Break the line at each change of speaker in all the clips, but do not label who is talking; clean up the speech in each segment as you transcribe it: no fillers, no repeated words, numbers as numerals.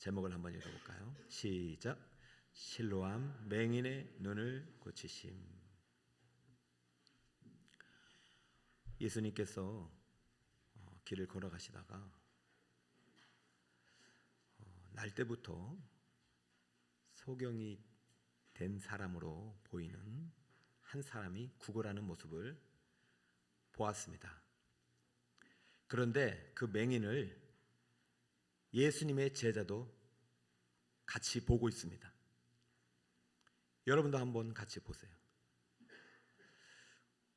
제목을 한번 읽어볼까요? 시작. 실로암 맹인의 눈을 고치심. 예수님께서 길을 걸어가시다가 날 때부터 소경이 된 사람으로 보이는 한 사람이 구걸하는 모습을 보았습니다. 그런데 그 맹인을 예수님의 제자도 같이 보고 있습니다. 여러분도 한번 같이 보세요.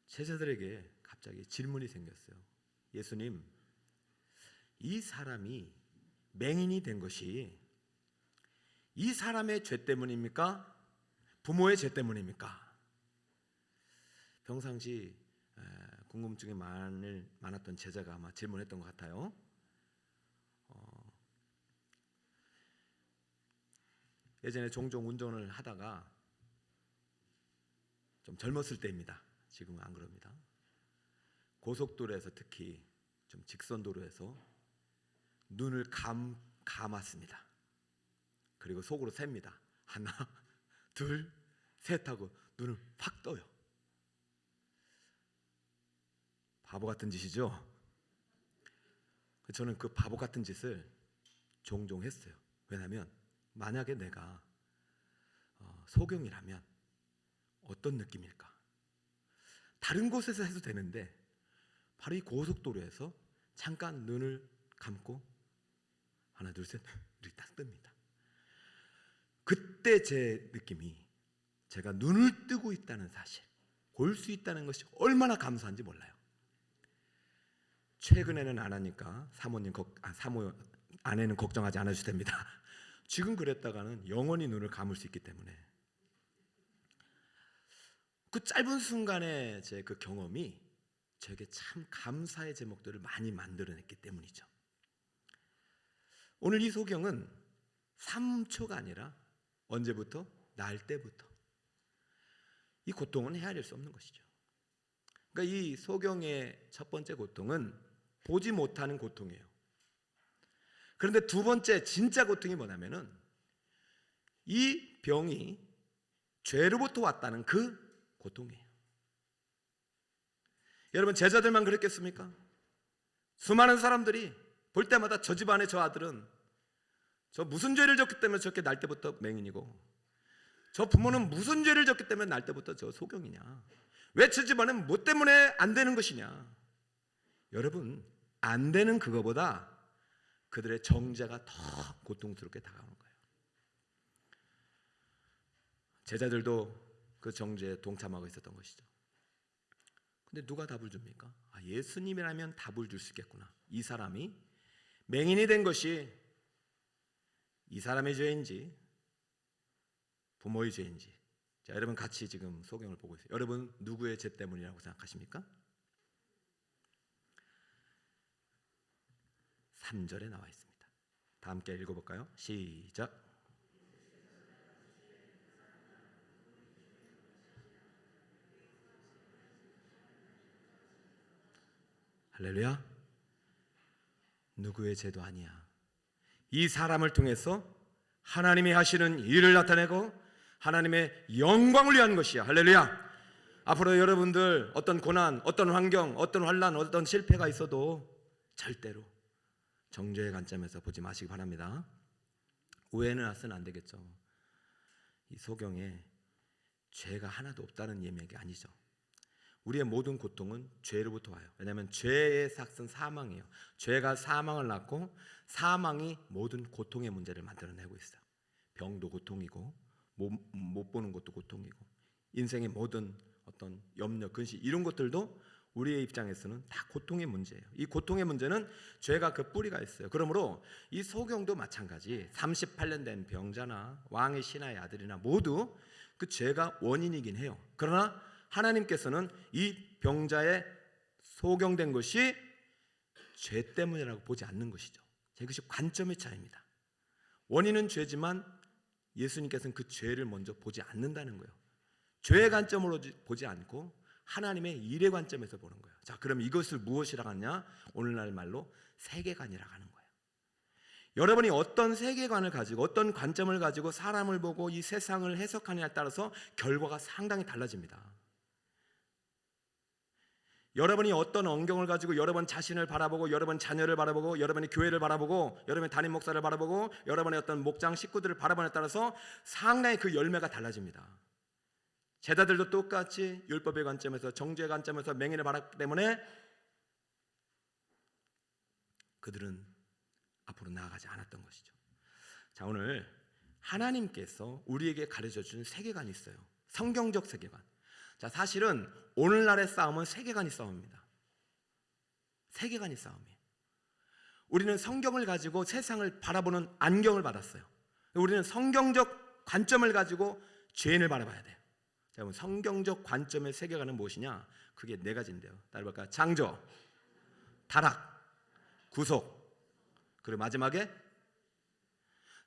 제자들에게 갑자기 질문이 생겼어요. 예수님, 이 사람이 맹인이 된 것이 이 사람의 죄 때문입니까? 부모의 죄 때문입니까? 평상시 궁금증이 많았던 제자가 아마 질문했던 것 같아요. 예전에 종종 운전을 하다가 좀 젊었을 때입니다. 지금은 안 그럽니다. 고속도로에서 특히 좀 직선도로에서 눈을 감았습니다. 그리고 속으로 셉니다. 하나, 둘, 셋 하고 눈을 팍 떠요. 바보 같은 짓이죠. 저는 그 바보 같은 짓을 종종 했어요. 왜냐하면 만약에 내가 소경이라면 어떤 느낌일까? 다른 곳에서 해도 되는데 바로 이 고속도로에서 잠깐 눈을 감고 하나 둘 셋 이렇게 딱 뜹니다. 그때 제 느낌이 제가 눈을 뜨고 있다는 사실, 볼 수 있다는 것이 얼마나 감사한지 몰라요. 최근에는 안 하니까 사모 아내는 걱정하지 않으셔도 됩니다. 지금 그랬다가는 영원히 눈을 감을 수 있기 때문에 그 짧은 순간의 제 그 경험이 저에게 참 감사의 제목들을 많이 만들어냈기 때문이죠. 오늘 이 소경은 3초가 아니라 언제부터? 날 때부터 이 고통은 헤아릴 수 없는 것이죠. 그러니까 이 소경의 첫 번째 고통은 보지 못하는 고통이에요. 그런데 두 번째 진짜 고통이 뭐냐면은 이 병이 죄로부터 왔다는 그 고통이에요. 여러분, 제자들만 그랬겠습니까? 수많은 사람들이 볼 때마다 저 집안의 저 아들은 저 무슨 죄를 졌기 때문에 저렇게 날 때부터 맹인이고, 저 부모는 무슨 죄를 졌기 때문에 날 때부터 저 소경이냐, 왜 저 집안은 뭐 때문에 안 되는 것이냐. 여러분, 안 되는 그거보다 그들의 정죄가 더 고통스럽게 다가오는 거예요. 제자들도 그 정죄에 동참하고 있었던 것이죠. 근데 누가 답을 줍니까? 예수님이라면 답을 줄 수 있겠구나. 이 사람이 맹인이 된 것이 이 사람의 죄인지 부모의 죄인지. 자, 여러분 같이 지금 소경을 보고 있어요. 여러분 누구의 죄 때문이라고 생각하십니까? 3절에 나와 있습니다. 다 함께 읽어볼까요? 시작. 할렐루야. 누구의 죄도 아니야. 이 사람을 통해서 하나님이 하시는 일을 나타내고 하나님의 영광을 위한 것이야. 할렐루야. 앞으로 여러분들 어떤 고난, 어떤 환경, 어떤 환난, 어떤 실패가 있어도 절대로 정죄의 관점에서 보지 마시기 바랍니다. 오해는 하서는 안 되겠죠. 이 소경에 죄가 하나도 없다는 얘기가 아니죠. 우리의 모든 고통은 죄로부터 와요. 왜냐하면 죄의 삭은 사망이에요. 죄가 사망을 낳고 사망이 모든 고통의 문제를 만들어내고 있어요. 병도 고통이고 못 보는 것도 고통이고 인생의 모든 어떤 염려, 근심 이런 것들도 우리의 입장에서는 다 고통의 문제예요. 이 고통의 문제는 죄가 그 뿌리가 있어요. 그러므로 이 소경도 마찬가지 38년 된 병자나 왕의 신하의 아들이나 모두 그 죄가 원인이긴 해요. 그러나 하나님께서는 이 병자의 소경된 것이 죄 때문이라고 보지 않는 것이죠. 이것이 관점의 차이입니다. 원인은 죄지만 예수님께서는 그 죄를 먼저 보지 않는다는 거예요. 죄의 관점으로 보지 않고 하나님의 일의 관점에서 보는 거예요. 자, 그럼 이것을 무엇이라고 하냐? 오늘날 말로 세계관이라고 하는 거예요. 여러분이 어떤 세계관을 가지고 어떤 관점을 가지고 사람을 보고 이 세상을 해석하느냐에 따라서 결과가 상당히 달라집니다. 여러분이 어떤 언경을 가지고 여러분 자신을 바라보고 여러분 자녀를 바라보고 여러분의 교회를 바라보고 여러분의 담임 목사를 바라보고 여러분의 어떤 목장 식구들을 바라보느냐에 따라서 상당히 그 열매가 달라집니다. 제자들도 똑같이 율법의 관점에서 정죄의 관점에서 맹인을 바랐기 때문에 그들은 앞으로 나아가지 않았던 것이죠. 자, 오늘 하나님께서 우리에게 가르쳐준 세계관이 있어요. 성경적 세계관. 자, 사실은 오늘날의 싸움은 세계관이 싸움입니다. 세계관이 싸움이에요. 우리는 성경을 가지고 세상을 바라보는 안경을 받았어요. 우리는 성경적 관점을 가지고 죄인을 바라봐야 돼요. 자, 그럼 성경적 관점의 세계관은 무엇이냐? 그게 네 가지인데요. 따라볼까요? 창조, 타락, 구속, 그리고 마지막에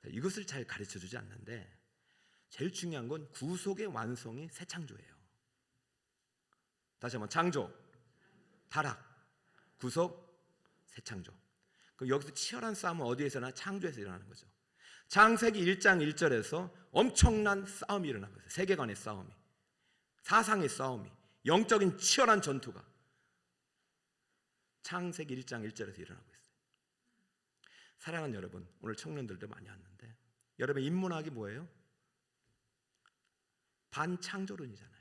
이것을 잘 가르쳐주지 않는데 제일 중요한 건 구속의 완성이 새 창조예요. 다시 한번 창조, 타락, 구속, 새 창조. 그럼 여기서 치열한 싸움은 어디에서나 창조에서 일어나는 거죠. 창세기 1장 1절에서 엄청난 싸움이 일어나고 있어요. 세계관의 싸움이, 사상의 싸움이, 영적인 치열한 전투가 창세기 1장 1절에서 일어나고 있어요. 사랑하는 여러분, 오늘 청년들도 많이 왔는데 여러분 인문학이 뭐예요? 반창조론이잖아요.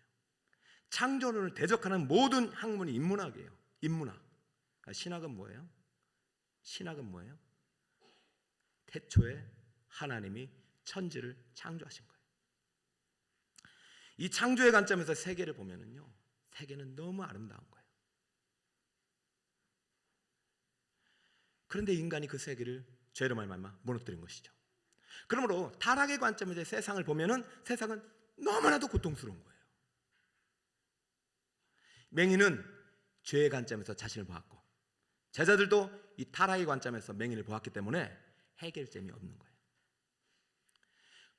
창조론을 대적하는 모든 학문이 인문학이에요. 인문학. 신학은 뭐예요? 신학은 뭐예요? 태초에 하나님이 천지를 창조하신 거예요. 이 창조의 관점에서 세계를 보면은요, 세계는 너무 아름다운 거예요. 그런데 인간이 그 세계를 죄로 말미암아 무너뜨린 것이죠. 그러므로 타락의 관점에서 세상을 보면은 세상은 너무나도 고통스러운 거예요. 맹인은 죄의 관점에서 자신을 보았고 제자들도 이 타락의 관점에서 맹인을 보았기 때문에 해결점이 없는 거예요.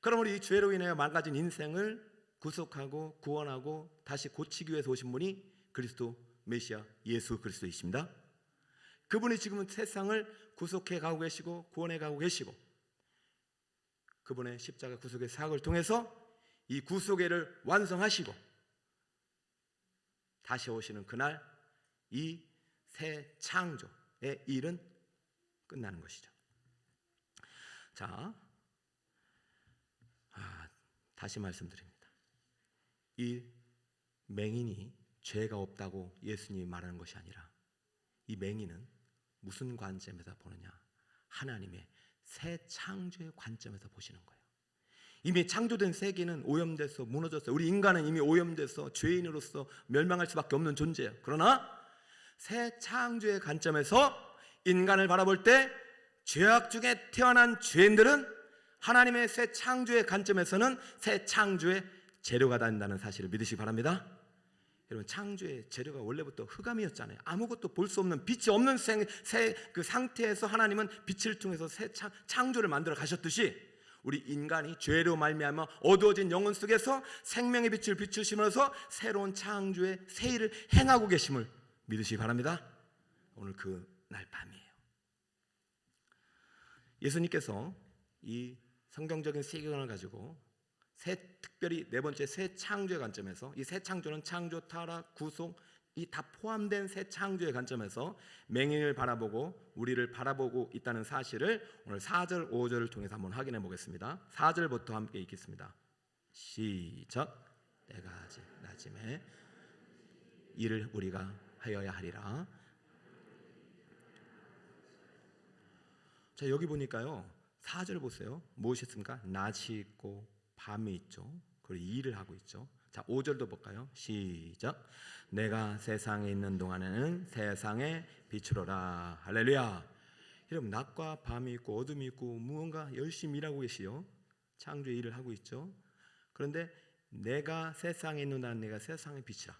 그러므로 이 죄로 인하여 망가진 인생을 구속하고 구원하고 다시 고치기 위해서 오신 분이 그리스도 메시아 예수 그리스도이십니다. 그분이 지금은 세상을 구속해 가고 계시고 구원해 가고 계시고 그분의 십자가 구속의 사역을 통해서 이 구속회를 완성하시고 다시 오시는 그날 이 새 창조의 일은 끝나는 것이죠. 자, 다시 말씀드립니다. 이 맹인이 죄가 없다고 예수님이 말하는 것이 아니라 이 맹인은 무슨 관점에서 보느냐? 하나님의 새 창조의 관점에서 보시는 거예요. 이미 창조된 세계는 오염돼서 무너졌어요. 우리 인간은 이미 오염돼서 죄인으로서 멸망할 수밖에 없는 존재예요. 그러나 새 창조의 관점에서 인간을 바라볼 때 죄악 중에 태어난 죄인들은 하나님의 새 창조의 관점에서는 새 창조의 재료가 된다는 사실을 믿으시기 바랍니다. 여러분, 창조의 재료가 원래부터 흑암이었잖아요. 아무것도 볼 수 없는 빛이 없는 그 상태에서 하나님은 빛을 통해서 새 창조를 만들어 가셨듯이 우리 인간이 죄로 말미암아 어두워진 영혼 속에서 생명의 빛을 비추시면서 새로운 창조의 새 일을 행하고 계심을 믿으시기 바랍니다. 오늘 그 날 밤이에요. 예수님께서 이 성경적인 세계관을 가지고 특별히 네 번째 새 창조의 관점에서 이 새 창조는 창조, 타락, 구속 이 다 포함된 새 창조의 관점에서 맹인을 바라보고 우리를 바라보고 있다는 사실을 오늘 4절, 5절을 통해서 한번 확인해 보겠습니다. 4절부터 함께 읽겠습니다. 시작. 때가 아직 낮음에 이를 우리가 하여야 하리라. 자, 여기 보니까요 4절 보세요. 무엇이 있습니까? 낮이 있고 밤이 있죠. 그리고 일을 하고 있죠. 자, 5절도 볼까요? 시작. 내가 세상에 있는 동안에는 세상의 빛으로라. 할렐루야. 여러분, 낮과 밤이 있고 어둠이 있고 무언가 열심히 일하고 계시요. 창조의 일을 하고 있죠. 그런데 내가 세상에 있는 동안 내가 세상의 빛이라.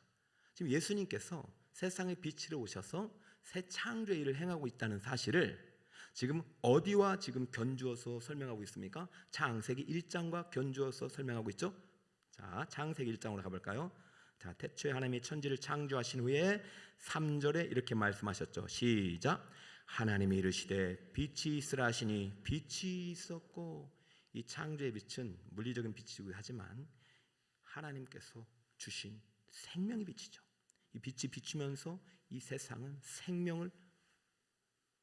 지금 예수님께서 세상의 빛으로 오셔서 새 창조의 일을 행하고 있다는 사실을 지금 어디와 지금 견주어서 설명하고 있습니까? 창세기 1장과 견주어서 설명하고 있죠. 자, 창세기 1장으로 가볼까요? 자, 태초에 하나님이 천지를 창조하신 후에 3절에 이렇게 말씀하셨죠. 시작. 하나님이 이르시되 빛이 있으라 하시니 빛이 있었고, 이 창조의 빛은 물리적인 빛이기도 하지만 하나님께서 주신 생명의 빛이죠. 이 빛이 비추면서 이 세상은 생명을,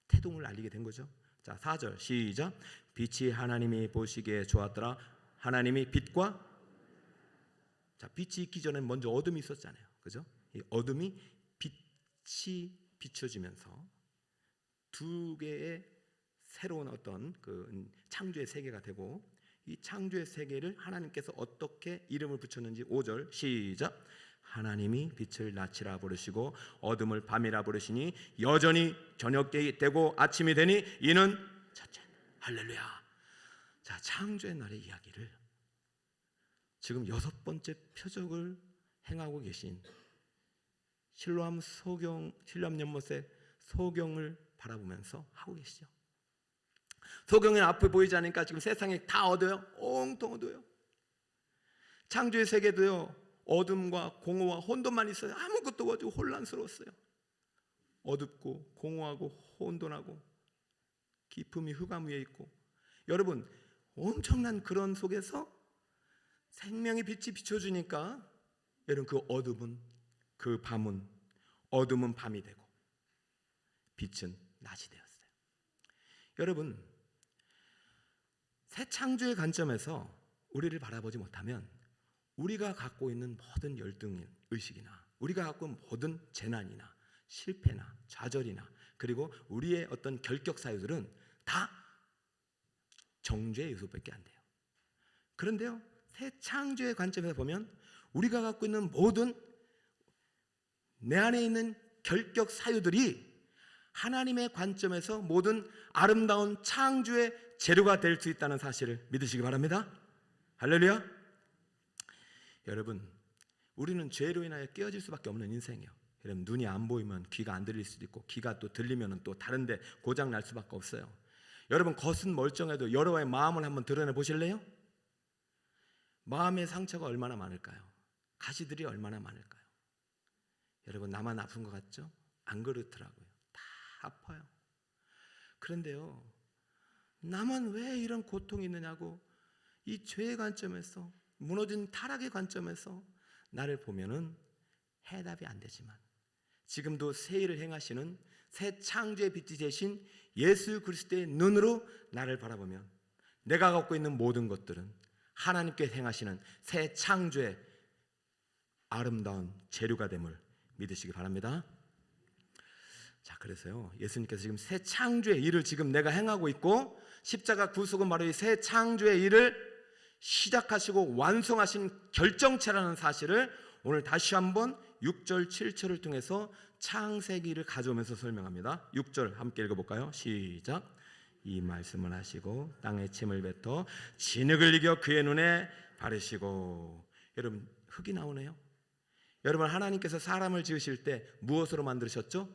태동을 알리게 된 거죠. 자, 4절 시작. 빛이 하나님이 보시기에 좋았더라. 하나님이 빛과, 자, 빛이 있기 전에 먼저 어둠이 있었잖아요. 그죠? 이 어둠이 빛이 비춰지면서 두 개의 새로운 어떤 그 창조의 세계가 되고, 이 창조의 세계를 하나님께서 어떻게 이름을 붙였는지 5절 시작. 하나님이 빛을 낮이라 부르시고 어둠을 밤이라 부르시니 여전히 저녁이 되고 아침이 되니 이는 첫째. 할렐루야. 자, 창조의 날의 이야기를 지금 6번째 표적을 행하고 계신 실로암 연못의 소경을 바라보면서 하고 계시죠. 소경은 앞에 보이지 않으니까 지금 세상에 다 어두워요. 온통 어두워요. 창조의 세계도요, 어둠과 공허와 혼돈만 있어요. 아무것도 없고 혼란스러웠어요. 어둡고 공허하고 혼돈하고 기품이 흑암 위에 있고, 여러분 엄청난 그런 속에서 생명의 빛이 비춰주니까 여러분 그 어둠은, 그 밤은, 어둠은 밤이 되고 빛은 낮이 되었어요. 여러분, 새 창조의 관점에서 우리를 바라보지 못하면 우리가 갖고 있는 모든 열등의식이나 우리가 갖고 있는 모든 재난이나 실패나 좌절이나 그리고 우리의 어떤 결격 사유들은 다 정죄의 요소밖에 안 돼요. 그런데요, 새 창조의 관점에서 보면 우리가 갖고 있는 모든 내 안에 있는 결격 사유들이 하나님의 관점에서 모든 아름다운 창조의 재료가 될 수 있다는 사실을 믿으시기 바랍니다. 할렐루야. 여러분, 우리는 죄로 인하여 깨어질 수밖에 없는 인생이에요. 여러분, 눈이 안 보이면 귀가 안 들릴 수도 있고, 귀가 또 들리면 또 다른데 고장 날 수밖에 없어요. 여러분, 겉은 멀쩡해도 여러분의 마음을 한번 드러내 보실래요? 마음의 상처가 얼마나 많을까요? 가시들이 얼마나 많을까요? 여러분, 나만 아픈 것 같죠? 안 그렇더라고요. 다 아파요. 그런데요, 나만 왜 이런 고통이 있느냐고 이 죄의 관점에서, 무너진 타락의 관점에서 나를 보면은 해답이 안 되지만, 지금도 새 일을 행하시는 새 창조의 빛이 되신 예수 그리스도의 눈으로 나를 바라보면 내가 갖고 있는 모든 것들은 하나님께 행하시는 새 창조의 아름다운 재료가 됨을 믿으시기 바랍니다. 자, 그래서요, 예수님께서 지금 새 창조의 일을 지금 내가 행하고 있고, 십자가 구속은 바로 이 새 창조의 일을 시작하시고 완성하신 결정체라는 사실을 오늘 다시 한번 6절 7절을 통해서 창세기를 가져오면서 설명합니다. 6절 함께 읽어볼까요? 시작. 이 말씀을 하시고 땅에 침을 뱉어 진흙을 이겨 그의 눈에 바르시고. 여러분, 흙이 나오네요. 여러분, 하나님께서 사람을 지으실 때 무엇으로 만드셨죠?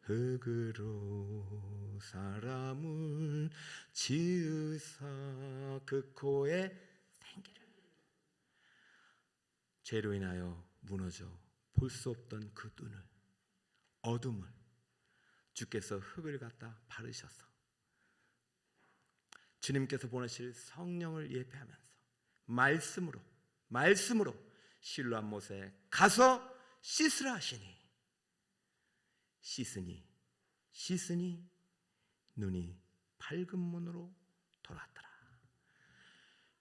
흙으로 사람을 지으사 그 코에 생기를. 죄로 인하여 무너져 볼 수 없던 그 눈을, 어둠을 주께서 흙을 갖다 바르셔서 주님께서 보내실 성령을 예배하면서 말씀으로 실로암 못에 가서 씻으라 하시니 씻으니 눈이 밝은 문으로 돌아왔더라.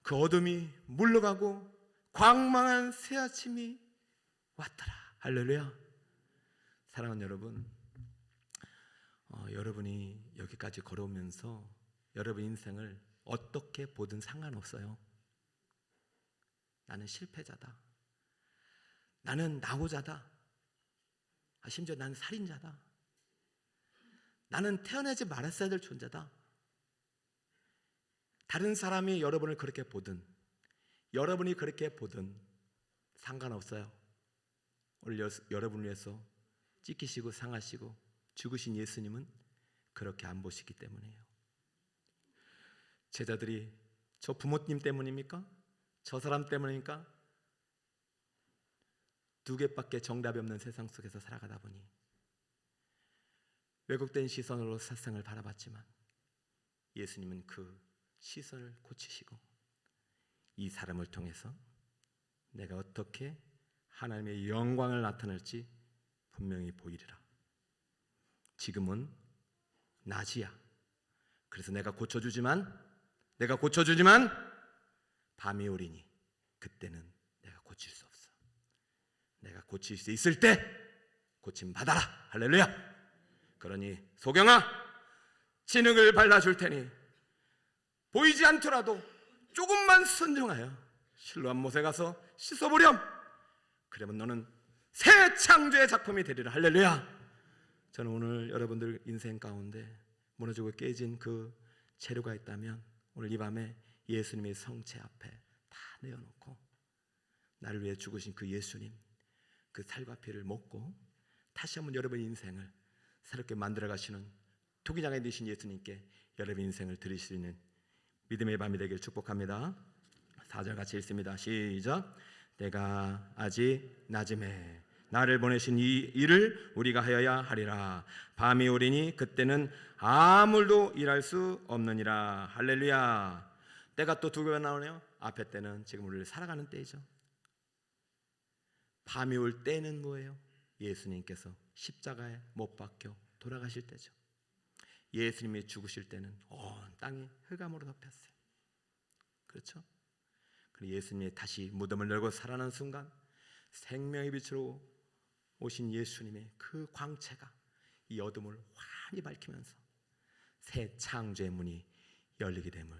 그 어둠이 물러가고 광망한 새 아침이 왔더라. 할렐루야. 사랑하는 여러분, 여러분이 여기까지 걸어오면서 여러분 인생을 어떻게 보든 상관없어요. 나는 실패자다, 나는 낙오자다, 심지어 나는 살인자다, 나는 태어나지 말았어야 될 존재다. 다른 사람이 여러분을 그렇게 보든 여러분이 그렇게 보든 상관없어요. 오늘 여러분을 위해서 찢기시고 상하시고 죽으신 예수님은 그렇게 안 보시기 때문이에요. 제자들이 저 부모님 때문입니까? 저 사람 때문입니까? 두 개밖에 정답이 없는 세상 속에서 살아가다 보니 왜곡된 시선으로 세상을 바라봤지만 예수님은 그 시선을 고치시고 이 사람을 통해서 내가 어떻게 하나님의 영광을 나타낼지 분명히 보이리라. 지금은 낮이야. 그래서 내가 고쳐주지만 밤이 오리니 그때는 내가 고칠 수 없어. 내가 고칠 수 있을 때 고침 받아라. 할렐루야. 그러니 소경아, 진흙을 발라줄 테니 보이지 않더라도 조금만 순종하여 실로암 못에 가서 씻어보렴. 그러면 너는 새 창조의 작품이 되리라. 할렐루야. 저는 오늘 여러분들 인생 가운데 무너지고 깨진 그 재료가 있다면 오늘 이 밤에 예수님의 성체 앞에 다 내어놓고 나를 위해 죽으신 그 예수님, 그 살과 피를 먹고 다시 한번 여러분의 인생을 새롭게 만들어 가시는 투기장에 되신 예수님께 여러분의 인생을 드릴 수 있는 믿음의 밤이 되길 축복합니다. 4절 같이 읽습니다. 시작. 내가 아직 낮음에 나를 보내신 이 일을 우리가 하여야 하리라. 밤이 오리니 그때는 아무도 일할 수 없느니라. 할렐루야. 때가 또 두 번 나오네요. 앞에 때는 지금 우리를 살아가는 때이죠. 밤이 올 때는 뭐예요? 예수님께서 십자가에 못 박혀 돌아가실 때죠. 예수님이 죽으실 때는 온 땅이 흑암으로 덮였어요. 그렇죠? 그리고 예수님이 다시 무덤을 열고 살아난 순간 생명의 빛으로 오신 예수님의 그 광채가 이 어둠을 환히 밝히면서 새 창조의 문이 열리게 됨을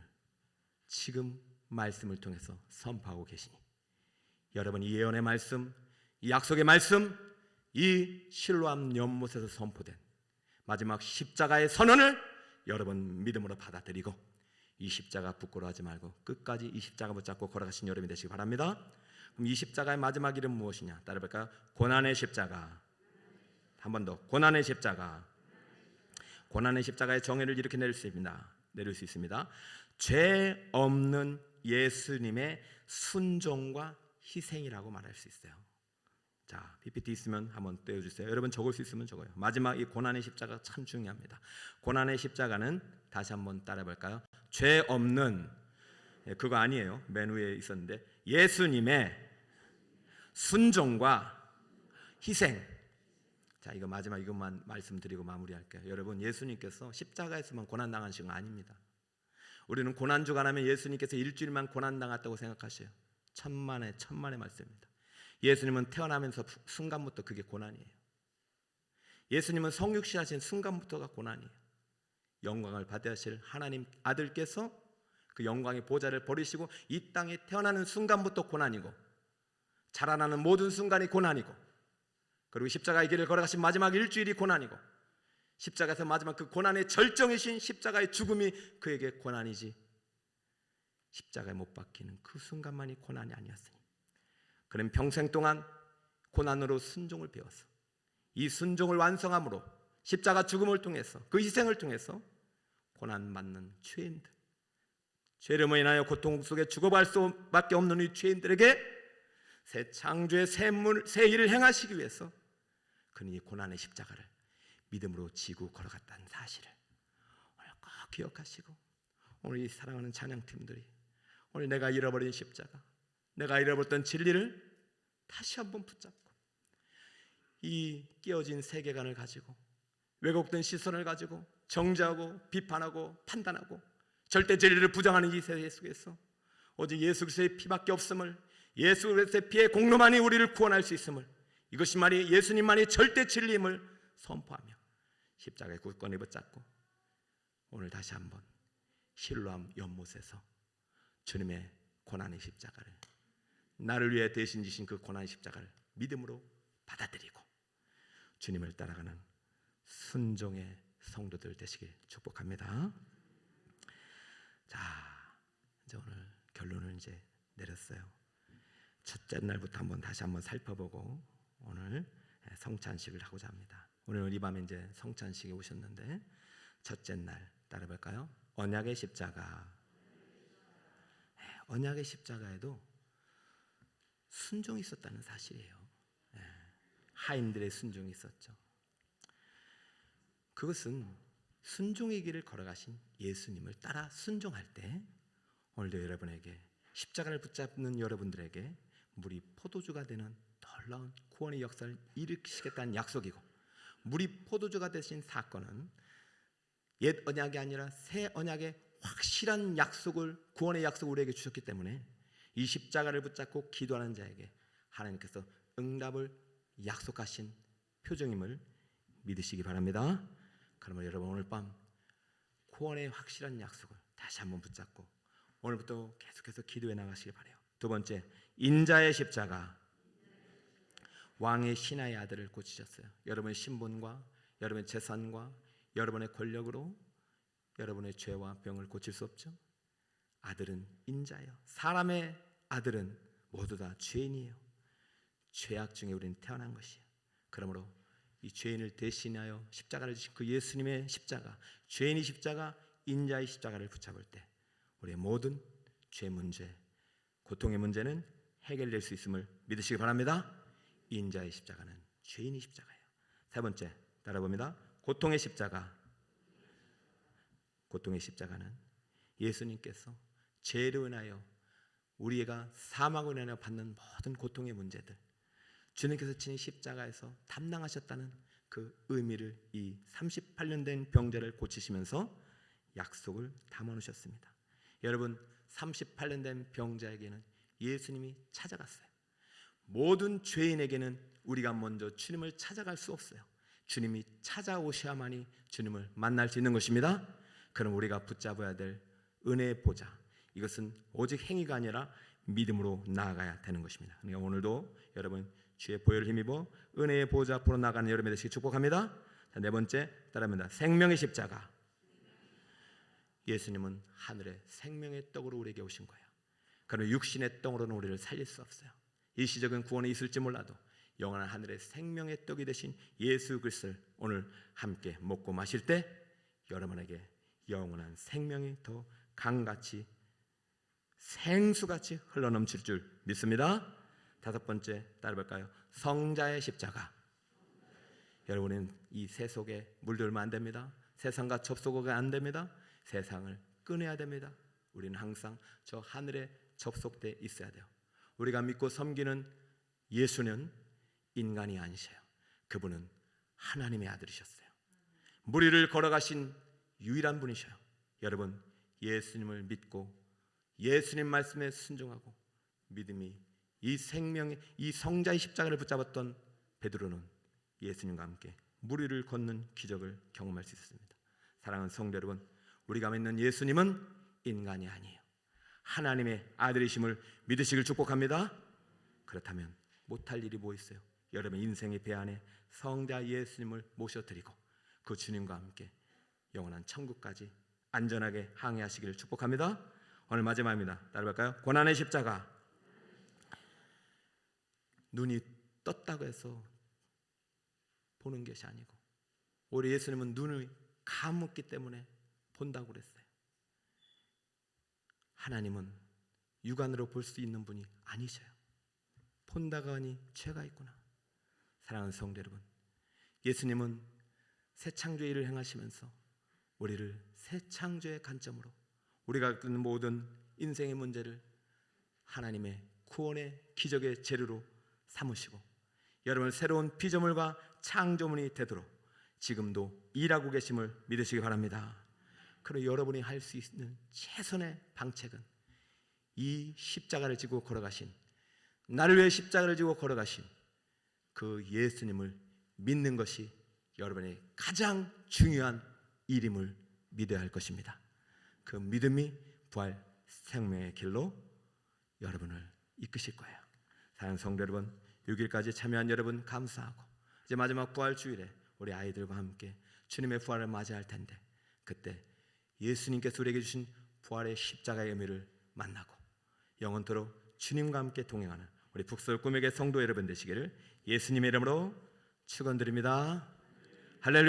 지금 말씀을 통해서 선포하고 계시니 여러분 이 예언의 말씀, 이 약속의 말씀, 이 실로암 연못에서 선포된 마지막 십자가의 선언을 여러분 믿음으로 받아들이고 이 십자가 부끄러워하지 말고 끝까지 이 십자가 붙잡고 걸어가신 여러분이 되시기 바랍니다. 그럼 이 십자가의 마지막 이름 무엇이냐? 따라볼까요? 고난의 십자가. 한 번 더. 고난의 십자가. 고난의 십자가의 정의를 이렇게 내릴 수 있습니다. 죄 없는 예수님의 순종과 희생이라고 말할 수 있어요. 자, PPT 있으면 한번 떼어주세요. 여러분 적을 수 있으면 적어요. 마지막 이 고난의 십자가 참 중요합니다. 고난의 십자가는 다시 한번 따라볼까요? 죄 없는, 그거 아니에요. 맨 위에 있었는데 예수님의 순종과 희생. 자, 이거 마지막 이것만 말씀드리고 마무리할게요. 여러분 예수님께서 십자가에서만 고난당하신 거 아닙니다. 우리는 고난주가 나면 예수님께서 일주일만 고난당했다고 생각하셔요. 천만의 말씀입니다. 예수님은 태어나면서 순간부터 그게 고난이에요. 예수님은 성육신 하신 순간부터가 고난이에요. 영광을 받아야 하실 하나님 아들께서 그 영광의 보좌를 버리시고 이 땅에 태어나는 순간부터 고난이고 자라나는 모든 순간이 고난이고 그리고 십자가의 길을 걸어가신 마지막 일주일이 고난이고 십자가에서 마지막 그 고난의 절정이신 십자가의 죽음이 그에게 고난이지 십자가에 못 박히는 그 순간만이 고난이 아니었으니 그는 평생 동안 고난으로 순종을 배워서 이 순종을 완성함으로 십자가 죽음을 통해서 그 희생을 통해서 고난받는 죄인들, 죄름으로 인하여 고통 속에 죽어갈 수밖에 없는 이 죄인들에게 새 창조의 새 일을 행하시기 위해서 그는 이 고난의 십자가를 믿음으로 지고 걸어갔다는 사실을 오늘 꼭 기억하시고 오늘 이 사랑하는 찬양팀들이 오늘 내가 잃어버린 십자가, 내가 잃어버렸던 진리를 다시 한번 붙잡고 이 깨어진 세계관을 가지고 왜곡된 시선을 가지고 정죄하고 비판하고 판단하고 절대 진리를 부정하는 이 세계 속에서 오직 예수 그리스도의 피밖에 없음을, 예수 그리스도의 피의 공로만이 우리를 구원할 수 있음을, 이것이만이 예수님만이 절대 진리임을 선포하며 십자가의 굳건히 붙잡고 오늘 다시 한번 실로암 연못에서 주님의 고난의 십자가를, 나를 위해 대신 지신 그 고난의 십자가를 믿음으로 받아들이고 주님을 따라가는 순종의 성도들 되시길 축복합니다. 자, 이제 오늘 결론을 이제 내렸어요. 첫째 날부터 다시 한번 살펴보고 오늘 성찬식을 하고자 합니다. 오늘 이 밤에 이제 성찬식에 오셨는데 첫째 날 따라볼까요? 언약의 십자가. 언약의 십자가에도 순종이 있었다는 사실이에요. 하인들의 순종이 있었죠. 그것은 순종의 길을 걸어가신 예수님을 따라 순종할 때 오늘도 여러분에게 십자가를 붙잡는 여러분들에게 물이 포도주가 되는 놀라운 구원의 역사를 일으키시겠다는 약속이고, 물이 포도주가 되신 사건은 옛 언약이 아니라 새 언약의 확실한 약속을, 구원의 약속을 우리에게 주셨기 때문에 이 십자가를 붙잡고 기도하는 자에게 하나님께서 응답을 약속하신 표정임을 믿으시기 바랍니다. 그러면 여러분 오늘 밤 구원의 확실한 약속을 다시 한번 붙잡고 오늘부터 계속해서 기도해 나가시기 바라요. 두 번째, 인자의 십자가. 왕의 신하의 아들을 고치셨어요. 여러분의 신분과 여러분의 재산과 여러분의 권력으로 여러분의 죄와 병을 고칠 수 없죠. 아들은 인자예요. 사람의 아들은 모두 다 죄인이에요. 죄악 중에 우리는 태어난 것이에요. 그러므로 이 죄인을 대신하여 십자가를 지신 그 예수님의 십자가, 죄인의 십자가, 인자의 십자가를 붙잡을 때 우리의 모든 죄 문제, 고통의 문제는 해결될 수 있음을 믿으시기 바랍니다. 인자의 십자가는 죄인의 십자가예요. 세 번째, 따라봅니다. 고통의 십자가. 고통의 십자가는 예수님께서 죄로 인하여 우리가 사망으로 인하여 받는 모든 고통의 문제들, 주님께서 지닌 십자가에서 담당하셨다는 그 의미를 이 38년 된 병자를 고치시면서 약속을 담아놓으셨습니다. 여러분, 38년 된 병자에게는 예수님이 찾아갔어요. 모든 죄인에게는 우리가 먼저 주님을 찾아갈 수 없어요. 주님이 찾아오셔야만이 주님을 만날 수 있는 것입니다. 그럼 우리가 붙잡아야 될 은혜의 보좌, 이것은 오직 행위가 아니라 믿음으로 나아가야 되는 것입니다. 그러니까 오늘도 여러분 주의 보혈을 힘입어 은혜의 보좌 앞으로 나가는 여러분이 되시기 축복합니다. 자, 네 번째, 따라합니다. 생명의 십자가. 예수님은 하늘의 생명의 떡으로 우리에게 오신 거예요. 그러나 육신의 떡으로는 우리를 살릴 수 없어요. 일시적인 구원이 있을지 몰라도 영원한 하늘의 생명의 떡이 되신 예수 그리스도를 오늘 함께 먹고 마실 때 여러분에게 영원한 생명이 더 강같이 생수같이 흘러넘칠 줄 믿습니다. 다섯 번째, 따라볼까요? 성자의 십자가. 여러분은 이 세속에 물들면 안 됩니다. 세상과 접속하면 안 됩니다. 세상을 끊어야 됩니다. 우리는 항상 저 하늘에 접속돼 있어야 돼요. 우리가 믿고 섬기는 예수는 인간이 아니셔요. 그분은 하나님의 아들이셨어요. 물 위를 걸어가신 유일한 분이셔요. 여러분, 예수님을 믿고 예수님 말씀에 순종하고 믿음이 이 생명의 이 성자의 십자가를 붙잡았던 베드로는 예수님과 함께 물 위를 걷는 기적을 경험할 수 있었습니다. 사랑하는 성도 여러분, 우리가 믿는 예수님은 인간이 아니에요. 하나님의 아들이심을 믿으시길 축복합니다. 그렇다면 못할 일이 뭐 있어요? 여러분 인생의 배 안에 성자 예수님을 모셔드리고 그 주님과 함께 영원한 천국까지 안전하게 항해하시기를 축복합니다. 오늘 마지막입니다. 따라볼까요? 고난의 십자가. 눈이 떴다고 해서 보는 것이 아니고 우리 예수님은 눈을 감았기 때문에 본다고 그랬어요. 하나님은 육안으로 볼 수 있는 분이 아니셔요. 본다가 하니 죄가 있구나. 사랑하는 성도 여러분, 예수님은 새 창조의 일을 행하시면서 우리를 새 창조의 관점으로 우리가 겪는 모든 인생의 문제를 하나님의 구원의 기적의 재료로 삼으시고 여러분을 새로운 피조물과 창조물이 되도록 지금도 일하고 계심을 믿으시기 바랍니다. 그리고 여러분이 할 수 있는 최선의 방책은 이 십자가를 지고 걸어가신, 나를 위해 십자가를 지고 걸어가신 그 예수님을 믿는 것이 여러분의 가장 중요한 일임을 믿어야 할 것입니다. 그 믿음이 부활 생명의 길로 여러분을 이끄실 거예요. 사랑하는 성도 여러분, 6일까지 참여한 여러분 감사하고 이제 마지막 부활 주일에 우리 아이들과 함께 주님의 부활을 맞이할 텐데 그때 예수님께서 우리에게 주신 부활의 십자가의 의미를 만나고 영원토록 주님과 함께 동행하는 우리 북서울 꿈에게 성도 여러분 되시기를 예수님의 이름으로 축원드립니다. 할렐루야.